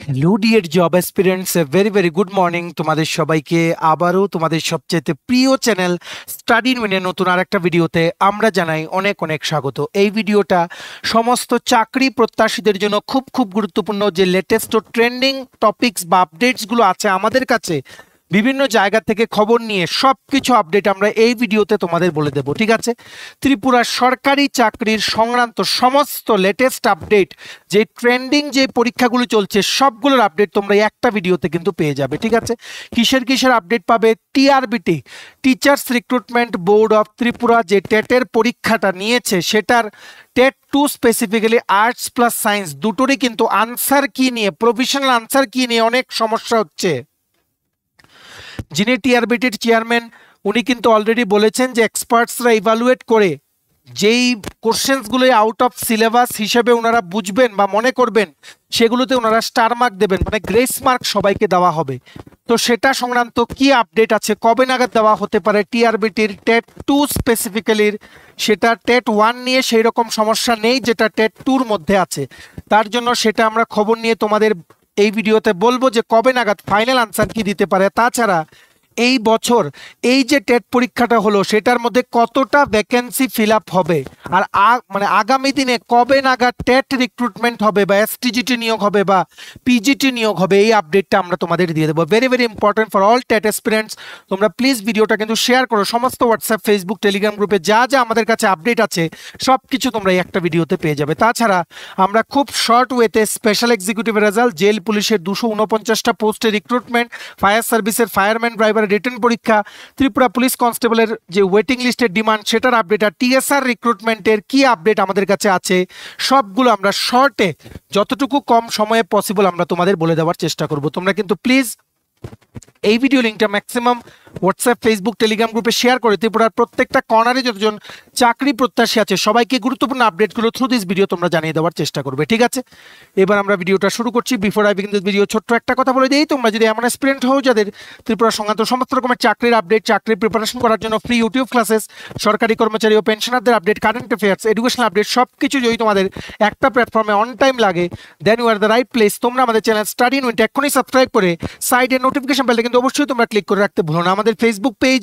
Hello dear job aspirants, very very good morning তোমাদের সবাইকে। আবারও তোমাদের সবচেয়ে প্রিয় চ্যানেল স্টাডি উইনের নতুন আর একটা ভিডিওতে আমরা জানাই অনেক অনেক স্বাগত। এই ভিডিওটা সমস্ত চাকরি প্রত্যাশীদের জন্য খুব খুব গুরুত্বপূর্ণ। যে লেটেস্ট ও ট্রেন্ডিং টপিকস বা আপডেটসগুলো আছে আমাদের কাছে বিভিন্ন জায়গা থেকে খবর নিয়ে সবকিছু আপডেট আমরা এই ভিডিওতে তোমাদের বলে দেব, ঠিক আছে? ত্রিপুরার সরকারি চাকরির সংক্রান্ত সমস্ত লেটেস্ট আপডেট, যে ট্রেন্ডিং যে পরীক্ষাগুলো চলছে সবগুলোর আপডেট তোমরা একটা ভিডিওতে কিন্তু পেয়ে যাবে, ঠিক আছে? কিসের আপডেট পাবে? TRBT, teachers recruitment board of Tripura যে টেটের পরীক্ষাটা নিয়েছে সেটার TET 2 specifically arts plus science দুটোরই কিন্তু আনসার কি নিয়ে, প্রফেশনাল আনসার কি নিয়ে অনেক সমস্যা হচ্ছে। যিনি টিআরবিটির চেয়ারম্যান উনি কিন্তু অলরেডি বলেছেন যে এক্সপার্টসরা ইভালুয়েট করে যেই কোশ্চেন্সগুলো আউট অফ সিলেবাস হিসেবে ওনারা বুঝবেন বা মনে করবেন সেগুলোতে ওনারা স্টার মার্ক দেবেন, মানে গ্রেস মার্ক সবাইকে দেওয়া হবে। তো সেটা সংক্রান্ত কি আপডেট আছে, কবে নাগাদ দেওয়া হতে পারে টিআরবিটির টেট 2 স্পেসিফিক্যালির, সেটা টেট 1 নিয়ে সেই রকম সমস্যা নেই যেটা টেট 2-র মধ্যে আছে। তার জন্য সেটা আমরা খবর নিয়ে তোমাদের এই ভিডিওতে বলবো যে কবে নাগাদ ফাইনাল আনসার কি দিতে পারে। তাছাড়া এই বছর এই যে টেট পরীক্ষাটা হলো সেটার মধ্যে কতটা ভ্যাকেন্সি ফিল আপ হবে, আর মানে আগামী দিনে কবে নাগাদ টেট রিক্রুটমেন্ট হবে বা এসটিজিটি নিয়োগ হবে বা পিজিটি নিয়োগ হবে, এই আপডেটটা আমরা তোমাদের দিয়ে দেবো। Very very important for all TET aspirants. তোমরা প্লিজ ভিডিওটা কিন্তু শেয়ার করো সমস্ত হোয়াটসঅ্যাপ, ফেসবুক, টেলিগ্রাম গ্রুপে যা যা আমাদের কাছে আপডেট আছে সব কিছু তোমরা এই একটা ভিডিওতে পেয়ে যাবে। তাছাড়া আমরা খুব শর্ট ওয়েতে স্পেশাল এক্সিকিউটিভ রেজাল্ট, জেল পুলিশের 249টা পোস্টে রিক্রুটমেন্ট, ফায়ার সার্ভিসের ফায়ারম্যান ড্রাইভার রিটেন পরীক্ষা, ত্রিপুরা পুলিশ কনস্টেবলের যে ওয়েটিং লিস্টের ডিমান্ড সেটার আপডেট, আর টিএসআর রিক্রুটমেন্টের কি আপডেট আমাদের কাছে আছে সবগুলো আমরা শর্টে যতটুকু কম সময়ে পসিবল আমরা তোমাদের বলে দেওয়ার চেষ্টা করব। তোমরা কিন্তু প্লিজ এই ভিডিও লিঙ্কটা ম্যাক্সিমাম হোয়াটসঅ্যাপ, ফেসবুক, টেলিগ্রাম গ্রুপে শেয়ার করে ত্রিপুরার প্রত্যেকটা কর্নারে যতজন চাকরি প্রত্যাশী আছে সবাইকে গুরুত্বপূর্ণ আপডেটগুলো থ্রু দিস ভিডিও তোমরা জানিয়ে দেওয়ার চেষ্টা করবে, ঠিক আছে? এবার আমরা ভিডিওটা শুরু করছি। Before I begin this video ছোট্ট একটা কথা বলে দিই, তোমরা যদি এমন অ্যাসপিরেন্ট হও যাদের ত্রিপুরা সংক্রান্ত সমস্ত রকমের চাকরির আপডেট, চাকরির প্রিপারেশন করার জন্য ফ্রি ইউটিউব ক্লাসেস, সরকারি কর্মচারী ও পেনশনারদের update, current affairs, educational update সব কিছু যদি তোমাদের একটা প্ল্যাটফর্মে অন টাইম লাগে then you are the right place. তোমরা আমাদের চ্যানেল স্টাডি উইনটা এখনই সাবস্ক্রাইব করে সাইডে নোটিফিকেশন বেলটা কিন্তু অবশ্যই তোমরা ক্লিক করে রাখতে ভুলো না। আমাদের Facebook page,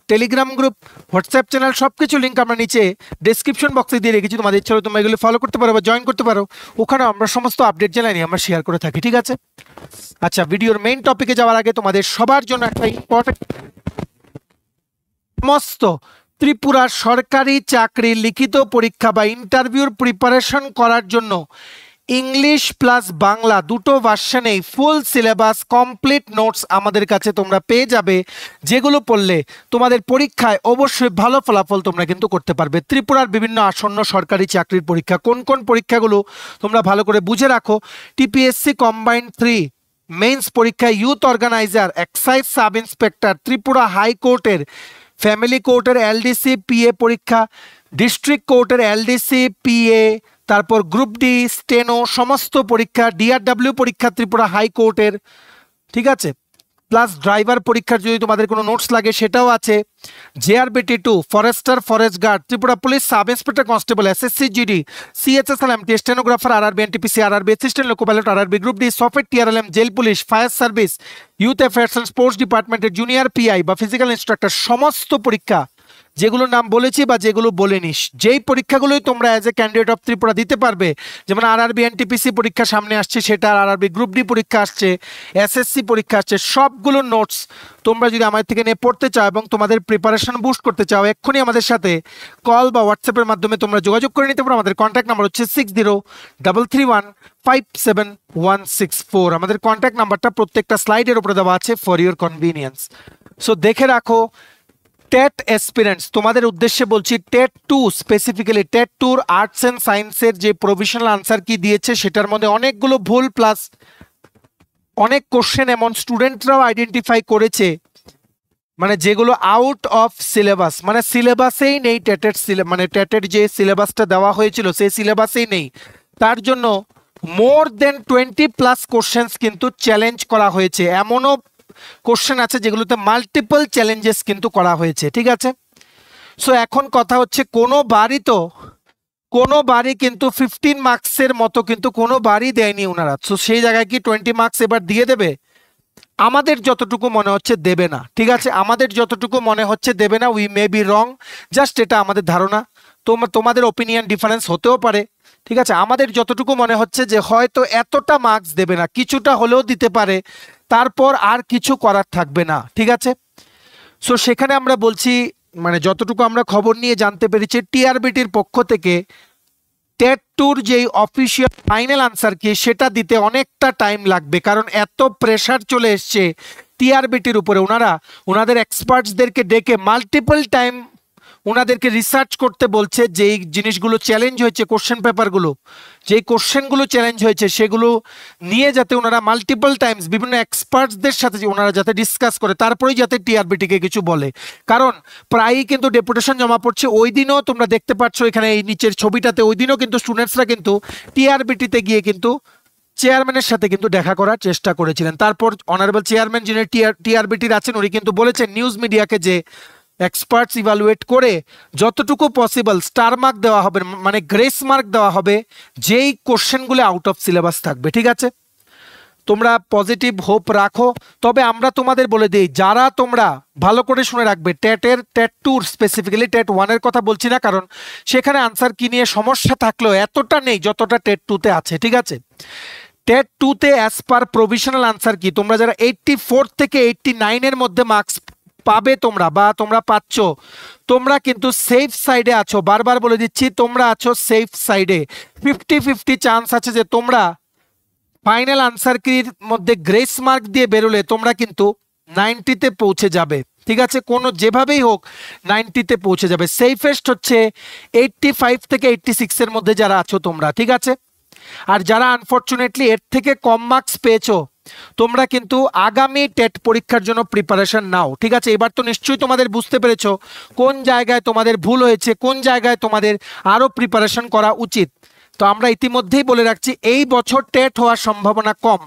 Telegram group, WhatsApp channel সবকিছু লিঙ্ক আমরা নিচে ডেসক্রিপশন বক্সে দিয়ে রেখেছি। তোমাদের ইচ্ছা হলে তোমরা এগুলো ফলো করতে পারো বা জয়েন করতে পারো, ওখানে আমরা সমস্ত আপডেট জানাই আমরা শেয়ার করে থাকি, ঠিক আছে? আচ্ছা, ভিডিওর মেইন টপিকে যাওয়ার আগে তোমাদের সবার জন্য একটা ইম্পর্টেন্ট, সমস্ত ত্রিপুরার সরকারি চাকরির লিখিত পরীক্ষা বা ইন্টারভিউর প্রিপারেশন করার জন্য ইংলিশ প্লাস বাংলা দুটো ভার্সনেই ফুল সিলেবাস কমপ্লিট নোটস আমাদের কাছে তোমরা পেয়ে যাবে, যেগুলো পড়লে তোমাদের পরীক্ষায় অবশ্যই ভালো ফলাফল তোমরা কিন্তু করতে পারবে। ত্রিপুরার বিভিন্ন আসন্ন সরকারি চাকরির পরীক্ষা, কোন কোন পরীক্ষাগুলো তোমরা ভালো করে বুঝে রাখো। টিপিএসসি কম্বাইন্ড 3 মেইনস পরীক্ষায় youth organiser, excise sub inspector, Tripura হাইকোর্টের ফ্যামিলি কোর্টের এলডিসি পিএ পরীক্ষা, ডিস্ট্রিক্ট কোর্টের এলডিসি পিএ, তারপর গ্রুপ ডি, স্টেনো সমস্ত পরীক্ষা, ডিআরডব্লিউ পরীক্ষা ত্রিপুরা হাইকোর্টের, ঠিক আছে? প্লাস ড্রাইভার পরীক্ষার যদি তোমাদের কোনো নোটস লাগে সেটাও আছে। JRBT 2 forester, forest guard, Tripura police sub inspector constable, SSC GD, CHSL MT, stenographer RRB, NTPC RRB, assistant loco pilot RRB, group D, software TRLM, jail police, fire service, youth affairs and sports ডিপার্টমেন্টের junior PI বা physical instructor সমস্ত পরীক্ষা যেগুলো নাম বলেছি বা যেগুলো বলেনিস, যেই পরীক্ষাগুলোই তোমরা as a candidate of Tripura দিতে পারবে, যেমন আরআরবি এনটিপিসি পরীক্ষা সামনে আসছে সেটা, আরআরবি গ্রুপ ডি পরীক্ষা আসছে, এসএসসি পরীক্ষা আসছে, সবগুলো নোটস তোমরা যদি আমার থেকে নিয়ে পড়তে চাও এবং তোমাদের প্রিপারেশন বুস্ট করতে চাও এক্ষুনি আমাদের সাথে কল বা হোয়াটসঅ্যাপের মাধ্যমে তোমরা যোগাযোগ করে নিতে পারো। আমাদের কন্ট্যাক্ট নাম্বার হচ্ছে 6033157164। আমাদের কন্ট্যাক্ট নাম্বারটা প্রত্যেকটা স্লাইডের উপরে দেওয়া আছে ফর ইউর কনভিনিয়েন্স। সো দেখে রাখো টেট অ্যাসপিরেন্টস, তোমাদের উদ্দেশ্যে বলছি TET 2 specifically TET 2 arts and সায়েন্সের যে প্রভিশনাল আনসার কি দিয়েছে সেটার মধ্যে অনেকগুলো ভুল প্লাস অনেক কোশ্চেন এমন স্টুডেন্টরাও আইডেন্টিফাই করেছে মানে যেগুলো আউট অফ সিলেবাস, মানে সিলেবাসেই নেই। মানে টেটের যে সিলেবাসটা দেওয়া হয়েছিল সেই সিলেবাসেই নেই। তার জন্য মোর দেন 20+ কোশ্চেন্স কিন্তু চ্যালেঞ্জ করা হয়েছে। এমনও কোশ্চেন আছে যেগুলোতে মাল্টিপল চ্যালেঞ্জেস কিন্তু করা হয়েছে, ঠিক আছে? সো এখন কথা হচ্ছে কোনো বারই তো কোনোবারই কিন্তু 15 মার্কসের মতো কিন্তু কোনোবারই দেয়নি ওনারা। তো সেই জায়গায় কি 20 মার্কস এবার দিয়ে দেবে? আমাদের যতটুকু মনে হচ্ছে দেবে না, ঠিক আছে, আমাদের যতটুকু মনে হচ্ছে দেবে না। We may be wrong, just এটা আমাদের ধারণা, তোমাদের ওপিনিয়ন ডিফারেন্স হতেও পারে, ঠিক আছে। আমাদের যতটুকু মনে হচ্ছে যে হয়তো এতটা মার্কস দেবে না, কিছুটা হলেও দিতে পারে, তারপর আর কিছু করার থাকবে না, ঠিক আছে। সো সেখানে আমরা বলছি, মানে যতটুকু আমরা খবর নিয়ে জানতে পেরেছি, টিআরবিটির পক্ষ থেকে টেট টুর যেই অফিসিয়াল ফাইনাল আনসার কি সেটা দিতে অনেকটা টাইম লাগবে, কারণ এত প্রেশার চলে এসছে টিআরবিটির উপরে। ওনাদের এক্সপার্টসদেরকে ডেকে মাল্টিপল টাইম ওনাদেরকে রিসার্চ করতে বলছে, যেই জিনিসগুলো চ্যালেঞ্জ হয়েছে, কোশ্চেন পেপারগুলো, যেই কোশ্চেনগুলো চ্যালেঞ্জ হয়েছে সেগুলো নিয়ে যাতে ওনারা মাল্টিপল টাইমস বিভিন্ন এক্সপার্টসদের সাথে ওনারা যাতে ডিসকাস করে, তারপরেই যাতে টিআরবিটিকে কিছু বলে। কারণ প্রায়ই কিন্তু ডেপুটেশন জমা পড়ছে। ওই দিনও তোমরা দেখতে পাচ্ছ এখানে এই নিচের ছবিটাতে, ওই দিনও কিন্তু স্টুডেন্টসরা কিন্তু টিআরবিটিতে গিয়ে কিন্তু চেয়ারম্যানের সাথে কিন্তু দেখা করার চেষ্টা করেছিলেন। তারপর অনারেবল চেয়ারম্যান যিনি টিআরবিটির আছেন উনি কিন্তু বলেছেন নিউজ মিডিয়াকে যে এক্সপার্টস ইভালুয়েট করে যতটুকু পসিবল স্টার মার্ক দেওয়া হবে, মানে গ্রেস মার্ক দেওয়া হবে যেই কোশ্চেনগুলো আউট অফ সিলেবাস থাকবে, ঠিক আছে। তোমরা পজিটিভ হোপ রাখো। তবে আমরা তোমাদের বলে দিই, যারা তোমরা ভালো করে শুনে রাখবে, টেট টুর স্পেসিফিক্যালি টেট ওয়ানের কথা বলছি না, কারণ সেখানে আনসার কি নিয়ে সমস্যা থাকলেও এতটা নেই যতটা টেট টুতে আছে, ঠিক আছে। টেট টুতে অ্যাজ পার প্রভিশনাল আনসার কি তোমরা যারা 84 থেকে 89 এর মধ্যে মার্কস পাবে তোমরা, বা তোমরা পাচ্ছ, তোমরা কিন্তু সেফ সাইডে আছো। বারবার বলে দিচ্ছি, তোমরা আছো সেফ সাইডে। 50-50 চান্স আছে যে তোমরা ফাইনাল আনসার কির মধ্যে গ্রেস মার্ক দিয়ে বেরোলে তোমরা কিন্তু 90-তে পৌঁছে যাবে, ঠিক আছে। কোনো যেভাবেই হোক 90-তে পৌঁছে যাবে। সেফেস্ট হচ্ছে 85 থেকে 86 এর মধ্যে যারা আছো তোমরা, ঠিক আছে। আর যারা আনফরচুনেটলি এর থেকে কম মার্কস পেয়েছো, তোমরা কিন্তু আগামী টেট পরীক্ষার জন্য প্রিপারেশন নাও, ঠিক আছে। এবার তো নিশ্চয়ই তোমাদের বুঝতে পেরেছো কোন জায়গায় তোমাদের ভুল হয়েছে, কোন জায়গায় তোমাদের আরো প্রিপারেশন করা উচিত। তো আমরা ইতিমধ্যেই বলে রাখছি, এই বছর টেট হওয়ার সম্ভাবনা কম,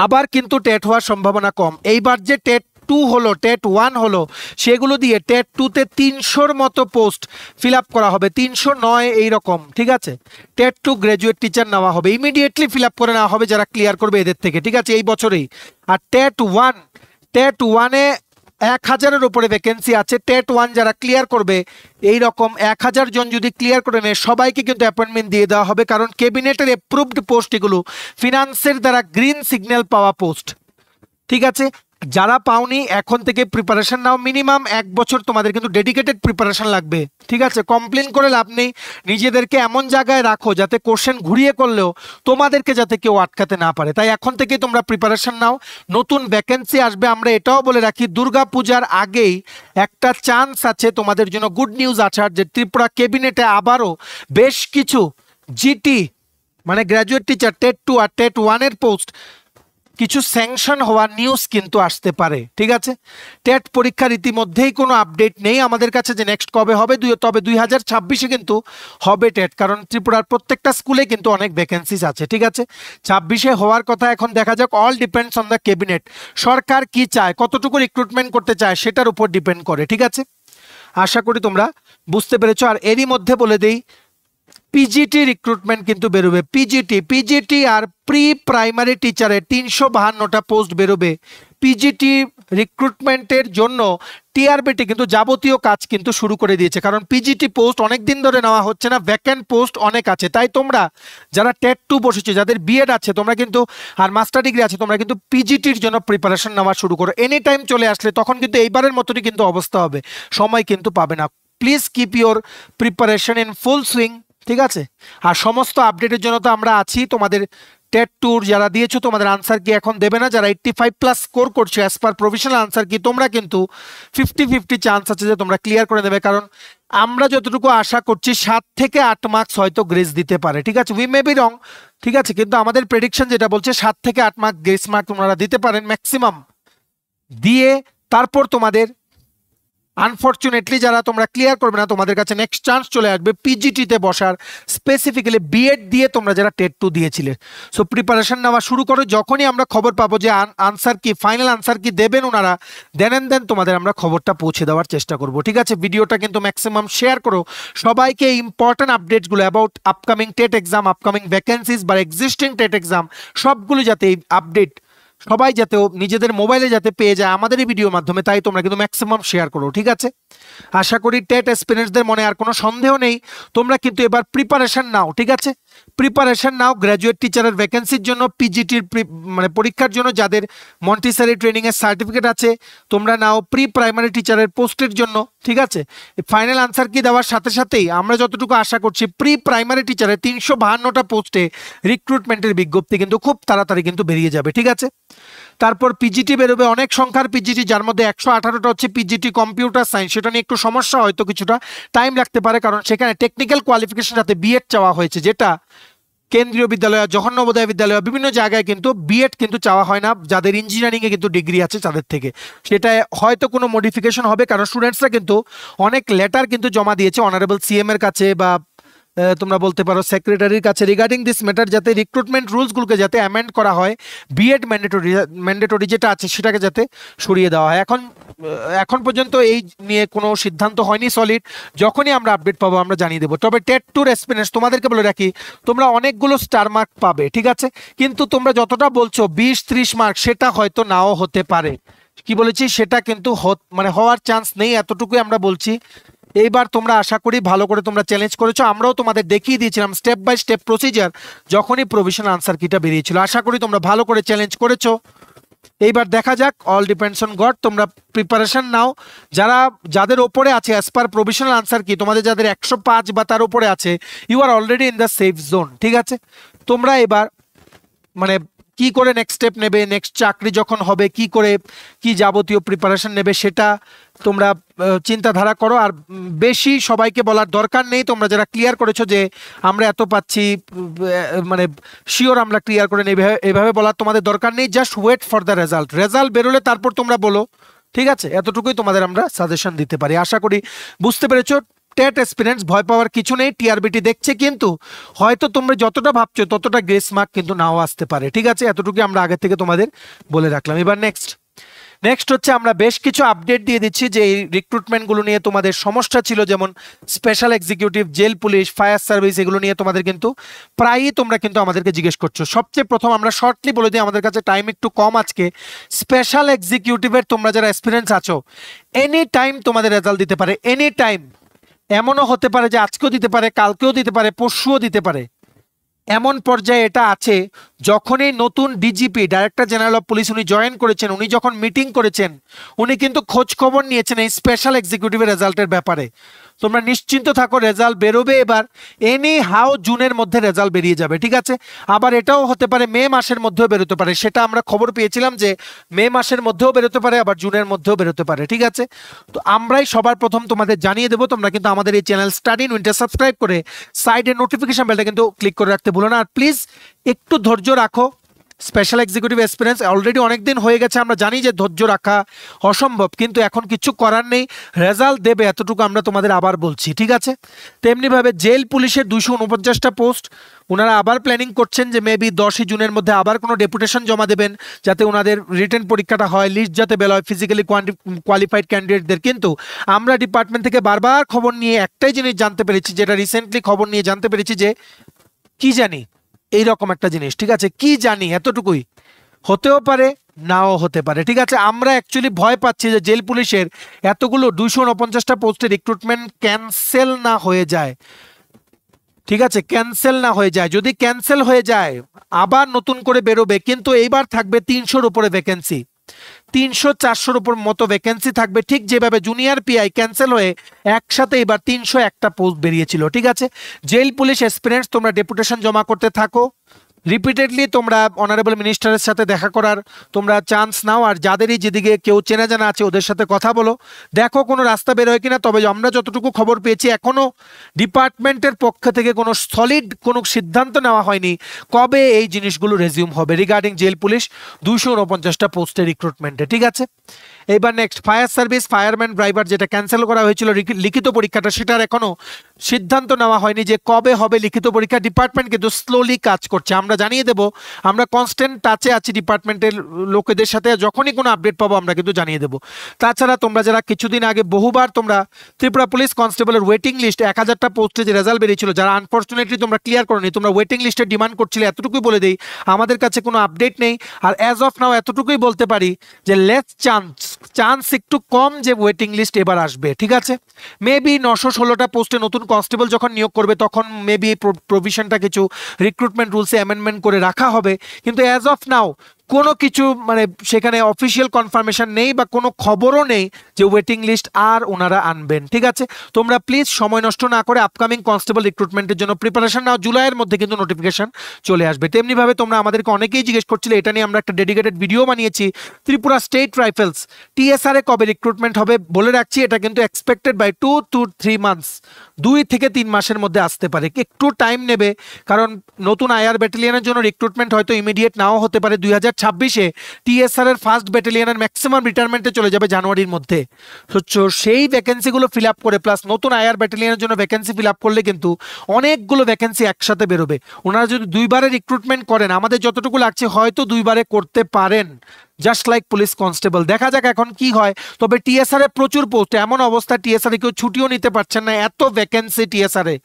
আবার কিন্তু টেট হওয়ার সম্ভাবনা কম। এইবার যে টেট 2 হলো, টেট 1 হলো, সেগুলো দিয়ে টেট 2-তে 300-র মতো পোস্ট ফিল আপ করা হবে, 309 এইরকম, ঠিক আছে। টেট 2 গ্র্যাজুয়েট টিচার নেওয়া হবে, ইমিডিয়েটলি ফিল আপ করে নেওয়া হবে যারা ক্লিয়ার করবে এদের থেকে, ঠিক আছে, এই বছরেই। আর টেট 1-এ 1000-এর উপরে ভ্যাকেন্সি আছে। টেট 1 যারা ক্লিয়ার করবে, এই রকম 1000 জন যদি ক্লিয়ার করে নেয়, সবাইকে কিন্তু অ্যাপয়েন্টমেন্ট দিয়ে দেওয়া হবে, কারণ ক্যাবিনেটের অ্যাপ্রুভড পোস্ট এগুলো, ফিনান্সের দ্বারা গ্রিন সিগন্যাল পাওয়া পোস্ট, ঠিক আছে। যারা পাওনি এখন থেকে প্রিপারেশন নাও, মিনিমাম 1 বছর তোমাদের কিন্তু ডেডিকেটেড প্রিপারেশন লাগবে, ঠিক আছে। কমপ্লেন করে লাভ নেই, নিজেদেরকে এমন জায়গায় রাখো যাতে কোশ্চেন ঘুরিয়ে করলেও তোমাদেরকে যাতে কেউ আটকাতে না পারে। তাই এখন থেকে তোমরা প্রিপারেশন নাও, নতুন ভ্যাকেন্সি আসবে। আমরা এটাও বলে রাখি, দুর্গা পূজার আগেই একটা চান্স আছে তোমাদের জন্য, গুড নিউজ আছে, যে ত্রিপুরা ক্যাবিনেটে আবারও বেশ কিছু জিটি মানে গ্র্যাজুয়েট টিচার টেট 2 আর টেট 1-এর পোস্ট কিছু স্যাংশন হওয়ার নিউজ কিন্তু আসতে পারে, ঠিক আছে। টেট পরীক্ষার ইতিমধ্যেই কোনো আপডেট নেই আমাদের কাছে যে নেক্সট কবে হবে, তবে 2026-এ কিন্তু হবে টেট, কারণ ত্রিপুরার প্রত্যেকটা স্কুলে কিন্তু অনেক ভ্যাকেন্সিস আছে, ঠিক আছে। 26-এ হওয়ার কথা, এখন দেখা যাক। All depends on the cabinet, সরকার কি চায়, কতটুকু রিক্রুটমেন্ট করতে চায় সেটার উপর ডিপেন্ড করে, ঠিক আছে। আশা করি তোমরা বুঝতে পেরেছো। আর এরই মধ্যে বলে দেই, পিজিটি রিক্রুটমেন্ট কিন্তু বেরোবে, পিজিটি আর প্রি প্রাইমারি টিচারে 352টা পোস্ট বেরোবে। পিজিটি রিক্রুটমেন্টের জন্য টিআরবিটি কিন্তু যাবতীয় কাজ কিন্তু শুরু করে দিয়েছে, কারণ পিজিটি পোস্ট অনেক দিন ধরে নেওয়া হচ্ছে না, ভ্যাকেন্ট পোস্ট অনেক আছে। তাই তোমরা যারা টেট 2 বসেছো, যাদের বিএড আছে তোমরা কিন্তু, আর মাস্টার ডিগ্রি আছে, তোমরা কিন্তু পিজিটির জন্য প্রিপারেশন নেওয়া শুরু করো। এনি টাইম চলে আসলে তখন কিন্তু এইবারের মতনই কিন্তু অবস্থা হবে, সময় কিন্তু পাবে না। Please keep your preparation in full swing, ঠিক আছে। আর সমস্ত আপডেটের জন্য তো আমরা আছি। তোমাদের টেট 2 যারা দিয়েছো, তোমাদের আনসার কি এখন দেবে না, যারা 85+ স্কোর করছো অ্যাজ পার প্রভিশনাল আনসার কি, তোমরা কিন্তু 50-50 চান্স আছে যে তোমরা ক্লিয়ার করে দেবে, কারণ আমরা যতটুকু আশা করছি 7 থেকে 8 মার্কস হয়তো গ্রেস দিতে পারে, ঠিক আছে। উই মে বি রং, ঠিক আছে, কিন্তু আমাদের প্রেডিকশন যেটা বলছে 7 থেকে 8 মার্ক গ্রেস মার্ক তোমরা দিতে পারেন ম্যাক্সিমাম, দিয়ে তারপর তোমাদের আনফরচুনেটলি যারা তোমরা ক্লিয়ার করবে না, তোমাদের কাছে নেক্সট চান্স চলে আসবে পিজিটিতে বসার, স্পেসিফিক্যালি বিএড দিয়ে তোমরা যারা টেট 2 দিয়েছিলে। সো প্রিপারেশন নেওয়া শুরু করো, যখনই আমরা খবর পাবো যে আনসার কি, ফাইনাল আনসার কি দেবেন ওনারা, দেন তোমাদের আমরা খবরটা পৌঁছে দেওয়ার চেষ্টা করব। ঠিক আছে, ভিডিওটা কিন্তু ম্যাক্সিমাম শেয়ার করো সবাইকে। ইম্পর্টেন্ট আপডেটসগুলো about upcoming TET exam, upcoming vacancies বা এক্সিস্টিং টেট এক্সাম, সবগুলো যাতে এই আপডেট সবাই যাতে নিজেদের মোবাইলে যাতে পেয়ে যায় আমাদের এই ভিডিওর মাধ্যমে, তাই তোমরা কিন্তু ম্যাক্সিমাম শেয়ার করো। ঠিক আছে, আশা করি টেট অ্যাসপিরেন্টসদের মনে আর কোনো সন্দেহ নেই, তোমরা কিন্তু এবার প্রিপারেশন নাও। ঠিক আছে, প্রিপারেশন নাও গ্র্যাজুয়েট টিচারের ভ্যাকেন্সির জন্য, পিজিটির মানে পরীক্ষার জন্য যাদের মন্টিসরি ট্রেনিং এর সার্টিফিকেট আছে, তোমরা নাও প্রি প্রাইমারি টিচারের পোস্টের জন্য। ঠিক আছে, ফাইনাল আনসার কি দেওয়ার সাথে সাথেই আমরা যতটুকু আশা করছি প্রি প্রাইমারি টিচারের 352টা পোস্টে রিক্রুটমেন্টের বিজ্ঞপ্তি কিন্তু খুব তাড়াতাড়ি কিন্তু বেরিয়ে যাবে। ঠিক আছে, তারপর পিজিটি বেরোবে, অনেক সংখ্যার পিজিটি, যার মধ্যে 118টা হচ্ছে পিজিটি কম্পিউটার সায়েন্স। সেটা নিয়ে একটু সমস্যা, হয়তো কিছুটা টাইম লাগতে পারে, কারণ সেখানে টেকনিক্যাল কোয়ালিফিকেশন যাতে বিএড চাওয়া হয়েছে, যেটা কেন্দ্রীয় বিদ্যালয়, জওহর নবোদয় বিদ্যালয়, বিভিন্ন জায়গায় কিন্তু বিএড কিন্তু চাওয়া হয় না যাদের ইঞ্জিনিয়ারিংয়ে কিন্তু ডিগ্রি আছে তাদের থেকে। সেটা হয়তো কোনো মডিফিকেশন হবে, কারণ স্টুডেন্টসরা কিন্তু অনেক লেটার কিন্তু জমা দিয়েছে অনারেবল সিএম এর কাছে বা তোমরা বলতে পারো সেক্রেটারির কাছে রিগার্ডিং দিস ম্যাটার, যাতে রিক্রুটমেন্ট রুলসগুলোকে যাতে অ্যামেন্ড করা হয়, বিএড ম্যান্ডেটরি যেটা আছে সেটাকে যাতে সরিয়ে দেওয়া হয়। এখন পর্যন্ত এই নিয়ে কোনো সিদ্ধান্ত হয়নি সলিড, যখনই আমরা আপডেট পাবো আমরা জানিয়ে দেবো। তবে টেট 2 এক্সপিরিয়েন্স তোমাদেরকে বলে রাখি, তোমরা অনেকগুলো স্টার মার্ক পাবে। ঠিক আছে, কিন্তু তোমরা যতটা বলছো 20-30 মার্ক, সেটা হয়তো নাও হতে পারে। কি বলেছি, সেটা কিন্তু মানে হওয়ার চান্স নেই, এতটুকুই আমরা বলছি। এইবার তোমরা আশা করি ভালো করে তোমরা চ্যালেঞ্জ করেছো, আমরাও তোমাদের দেখিয়ে দিয়েছিলাম স্টেপ বাই স্টেপ প্রসিজার যখনই প্রভিশনাল আনসার কিটা বেরিয়েছিল। আশা করি তোমরা ভালো করে চ্যালেঞ্জ করেছো। এইবার দেখা যাক, অল ডিপেন্ডস অন গড। তোমরা প্রিপারেশন নাও, যাদের ওপরে আছে অ্যাজ পার প্রভিশনাল আনসার কি, তোমাদের যাদের 105 বা তার উপরে আছে, you are already in the safe zone. ঠিক আছে, তোমরা এবার মানে কি করে নেক্সট স্টেপ নেবে, নেক্সট চাকরি যখন হবে কি করে কি যাবতীয় প্রিপারেশন নেবে, সেটা তোমরা চিন্তাধারা করো। আর বেশি সবাইকে বলার দরকার নেই, তোমরা যারা ক্লিয়ার করেছো যে আমরা এত পাচ্ছি, মানে শিওর আমরা ক্লিয়ার করে নেই, এভাবে বলার তোমাদের দরকার নেই। Just wait for the result বেরোলে তারপর তোমরা বলো। ঠিক আছে, এতটুকুই তোমাদের আমরা সাজেশন দিতে পারি। আশা করি বুঝতে পেরেছো। টেট এক্সপিরিয়েন্স, ভয় পাওয়ার কিছু নেই, টিআরবিটি দেখছে, কিন্তু হয়তো তোমরা যতটা ভাবছো ততটা গ্রেস মার্ক কিন্তু নাও আসতে পারে। ঠিক আছে, এতটুকু আমরা আগে থেকে তোমাদের বলে রাখলাম। এবার নেক্সট হচ্ছে আমরা বেশ কিছু আপডেট দিয়ে দিচ্ছি যে এই রিক্রুটমেন্টগুলো নিয়ে তোমাদের সমস্যা ছিল, যেমন special executive, jail police, fire service, এগুলো নিয়ে তোমাদের কিন্তু প্রায়ই তোমরা কিন্তু আমাদেরকে জিজ্ঞেস করছো। সবচেয়ে প্রথম আমরা শর্টলি বলে দিই, আমাদের কাছে টাইম একটু কম আজকে। স্পেশাল এক্সিকিউটিভের তোমরা যারা এক্সপিরিয়েন্স আছো, এনি টাইম তোমাদের রেজাল্ট দিতে পারে, এনি টাইম। এমনও হতে পারে যে আজকেও দিতে পারে, কালকেও দিতে পারে, পরশুও দিতে পারে। এমন পর্যায়ে এটা আছে, যখনই নতুন DGP, director general of police, উনি জয়েন করেছেন, উনি যখন মিটিং করেছেন, উনি কিন্তু খোঁজ খবর নিয়েছেন এই স্পেশাল এক্সিকিউটিভের রেজাল্টের ব্যাপারে। তোমরা নিশ্চিন্ত থাকো, রেজাল্ট বেরোবে এবার, এনি হাউ জুনের মধ্যে রেজাল্ট বেরিয়ে যাবে। ঠিক আছে, আবার এটাও হতে পারে মে মাসের মধ্যেও বেরোতে পারে, সেটা আমরা খবর পেয়েছিলাম যে মে মাসের মধ্যেও বেরোতে পারে, আবার জুনের মধ্যেও বেরোতে পারে। ঠিক আছে, তো আমরাই সবার প্রথম তোমাদের জানিয়ে দেবো। তোমরা কিন্তু আমাদের এই channel study in winter subscribe করে সাইডের নোটিফিকেশন বেলটা কিন্তু ক্লিক করে রাখতে ভুলো না। আর প্লিজ একটু ধৈর্য রাখো। স্পেশাল এক্সিকিউটিভ এক্সপিরিয়েন্স অলরেডি অনেক দিন হয়ে গেছে, আমরা জানি যে ধৈর্য রাখা অসম্ভব, কিন্তু এখন কিছু করার নেই, রেজাল্ট দেবে, এতটুকু আমরা তোমাদের আবার বলছি। ঠিক আছে, তেমনিভাবে জেল পুলিশের 249টা পোস্ট, ওনারা আবার প্ল্যানিং করছেন যে মেবি 10ই জুনের মধ্যে আবার কোনো ডেপুটেশন জমা দেবেন, যাতে ওনাদের রিটেন পরীক্ষাটা হয়, লিস্ট যাতে বের হয় ফিজিক্যালি কোয়ালিফাইড ক্যান্ডিডেটদের। কিন্তু আমরা ডিপার্টমেন্ট থেকে বারবার খবর নিয়ে একটাই জিনিস জানতে পেরেছি, যেটা রিসেন্টলি খবর নিয়ে জানতে পেরেছি, যে কি জানি এইরকম একটা জিনিস। ঠিক আছে, কি জানি, এতটুকুই, হতেও পারে নাও হতে পারে। ঠিক আছে, আমরা অ্যাকচুয়ালি ভয় পাচ্ছি যে জেল পুলিশের এতগুলো 249টা পোস্টে রিক্রুটমেন্ট ক্যান্সেল না হয়ে যায়। ঠিক আছে, ক্যান্সেল না হয়ে যায়, যদি ক্যান্সেল হয়ে যায় আবার নতুন করে বেরোবে, কিন্তু এইবার থাকবে 300-র উপরে ভ্যাকেন্সি, 300-400-র উপর মতো ভ্যাকেন্সি থাকবে। ঠিক যেভাবে জুনিয়র পিআই ক্যান্সেল হয়ে একসাথে এবার 301টা পোস্ট বেরিয়েছিল। ঠিক আছে, জেল পুলিশ এক্সপিরিয়েন্স, তোমরা ডেপুটেশন জমা করতে থাকো, রিপিটেডলি তোমরা অনারেবল মিনিস্টারের সাথে দেখা করার তোমরা চান্স নাও, আর যাদেরই যেদিকে কেউ চেনা জানা আছে ওদের সাথে কথা বলো, দেখো কোনো রাস্তা বের হয় কিনা। তবে আমরা যতটুকু খবর পেয়েছি এখনো ডিপার্টমেন্টের পক্ষ থেকে কোনো সলিড কোনো সিদ্ধান্ত নেওয়া হয়নি কবে এই জিনিসগুলো রেজিউম হবে রিগার্ডিং জেল পুলিশ 249টা পোস্টের রিক্রুটমেন্টে। ঠিক আছে, এবার next fire service fireman driver যেটা ক্যান্সেল করা হয়েছিল লিখিত পরীক্ষাটা, সেটার এখনো সিদ্ধান্ত নেওয়া হয়নি যে কবে হবে লিখিত পরীক্ষা। ডিপার্টমেন্ট কিন্তু স্লোলি কাজ করছে, আমরা জানিয়ে দেব, আমরা কনস্ট্যান্ট টাচে আছি ডিপার্টমেন্টের লোকেদের সাথে, যখনই কোনো আপডেট পাবো আমরা কিন্তু জানিয়ে দেবো। তাছাড়া তোমরা যারা কিছুদিন আগে বহুবার তোমরা ত্রিপুরা পুলিশ কনস্টেবলের ওয়েটিং লিস্ট 1000টা পোস্টে যে রেজাল্ট বেরিয়েছিল, যারা আনফর্চুনেটলি তোমরা ক্লিয়ার করোনি, তোমরা ওয়েটিং লিস্টের ডিমান্ড করছিলে, এতটুকুই বলে দেই আমাদের কাছে কোনো আপডেট নেই। আর অ্যাজ অফ নাও এতটুকুই বলতে পারি যে লেস চান্স একটু কম যে ওয়েটিং লিস্ট এবার আসবে। ঠিক আছে, মেবি 916টা পোস্টে নতুন কনস্টেবল যখন নিয়োগ করবে তখন মেবি প্রভিশনটা কিছু রিক্রুটমেন্ট রুলসে অ্যামেন্ডমেন্ট করে রাখা হবে, কিন্তু অ্যাজ অফ নাও কোনো কিছু মানে সেখানে অফিসিয়াল কনফার্মেশন নেই বা কোনো খবরও নেই যে ওয়েটিং লিস্ট আর ওনারা আনবেন। ঠিক আছে, তোমরা প্লিজ সময় নষ্ট না করে আপকামিং কনস্টেবল রিক্রুটমেন্টের জন্য প্রিপারেশন নাও, জুলাইয়ের মধ্যে কিন্তু নোটিফিকেশন চলে আসবে। তেমনিভাবে তোমরা আমাদেরকে অনেকেই জিজ্ঞেস করছিলে, এটা নিয়ে আমরা একটা ডেডিকেটেড ভিডিও বানিয়েছি, ত্রিপুরা স্টেট রাইফেলস টিএসআর এ কবে রিক্রুটমেন্ট হবে বলে রাখছি, এটা কিন্তু এক্সপেক্টেড বাই 2 to 3 মান্থস, 2 থেকে 3 মাসের মধ্যে আসতে পারে, একটু টাইম নেবে, কারণ নতুন আইআর ব্যাটালিয়নের জন্য রিক্রুটমেন্ট হয়তো ইমিডিয়েট নাও হতে পারে। 2026-এ টিএসআর এর ফার্স্ট ব্যাটালিয়নের ম্যাক্সিমাম রিটায়ারমেন্টে চলে যাবে জানুয়ারির মধ্যে। সেই ভ্যাকেন্সিগুলো ফিল আপ করে প্লাস নতুন আইআর ব্যাটালিয়নের জন্য ভ্যাকেন্সি ফিল আপ করলে কিন্তু অনেকগুলো ভ্যাকেন্সি একসাথে বেরোবে। ওনারা যদি 2বারে রিক্রুটমেন্ট করেন, আমাদের যতটুকু লাগছে হয়তো 2বারে করতে পারেন, জাস্ট লাইক পুলিশ কনস্টেবল। দেখা যাক এখন কি হয়। তবে টিএসআর এ প্রচুর পোস্ট, এমন অবস্থা টিএসআর এ কেউ ছুটিও নিতে পারছেন না, এত ভ্যাকেন্সি টিএসআর এ।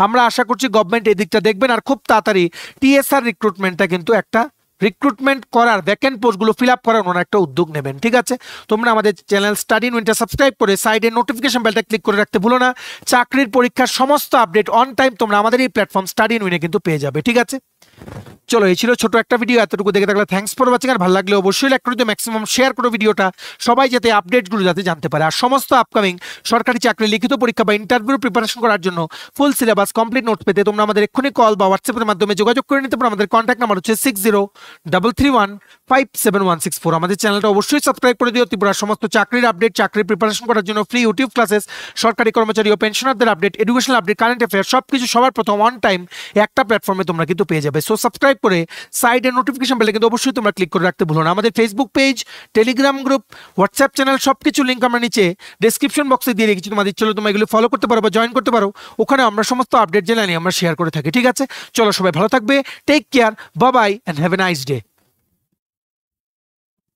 আমরা আশা করছি গভর্নমেন্ট এদিকটা দেখবেন আর খুব তাড়াতাড়ি টিএসআর রিক্রুটমেন্টটা কিন্তু একটা রিক্রুটমেন্ট করার ভ্যাকেন্ট পোস্টগুলো ফিল আপ করার ওনারা একটা উদ্যোগ নেবেন। ঠিক আছে, তোমরা আমাদের channel study in winter subscribe করে সাইডে নোটিফিকেশন বেলটা ক্লিক করে রাখতে ভুলো না। চাকরির পরীক্ষার সমস্ত আপডেট অন টাইম তোমরা আমাদের এই প্ল্যাটফর্ম স্টাডি ইন উইনে কিন্তু পেয়ে যাবে। ঠিক আছে, চলো এই ছিল ছোট একটা ভিডিও, এতটুকু দেখে থাকলে থ্যাঙ্কস ফর ওয়াচিং। আর ভালো লাগলে অবশ্যই লাইক করে দিও, ম্যাক্সিমাম শেয়ার করো ভিডিওটা, সবাই যাতে আপডেটগুলো যাতে জানতে পারে। আর সমস্ত আপকামিং সরকারি চাকরি লিখিত পরীক্ষা বা ইন্টারভিউ প্রিপারেশন করার জন্য ফুল সিলেবাস কমপ্লিট নোটস পেতে তোমরা আমাদের এক্ষুনি কল বা হোয়াটসঅ্যাপের মাধ্যমে যোগাযোগ করে নিতে পারো। আমাদের কন্ট্যাক্ট নাম্বার হচ্ছে 6033157164। আমাদের চ্যানেলটা অবশ্যই সাবস্ক্রাইব করে দিও। ত্রিপুরার সমস্ত চাকরির আপডেট, চাকরি প্রিপারেশন করার জন্য ফ্রি ইউটিউব ক্লাসেস, সরকারি কর্মচারী ও পেনশনারদের update, educational update, current affair সবকিছু সবার প্রথম অন টাইম একটা প্ল্যাটফর্মে তোমরা কিন্তু পেয়ে যাবে। সো সাবস্ক্রাইব করে সাইডে নোটিফিকেশন বেলে কিন্তু অবশ্যই তোমরা ক্লিক করে রাখতে ভুলো না। আমাদের Facebook page, Telegram group, WhatsApp channel সবকিছু লিঙ্ক আমরা নিচে ডেসক্রিপশন বক্সে দিয়ে রেখেছি, তোমাদের চলো তোমরা এগুলো ফলো করতে পারো বা জয়েন করতে পারো, ওখানে আমরা সমস্ত আপডেট জেনে আমরা শেয়ার করে থাকি। ঠিক আছে, চলো সবাই ভালো থাকবে, take care, bye bye and have a nice day.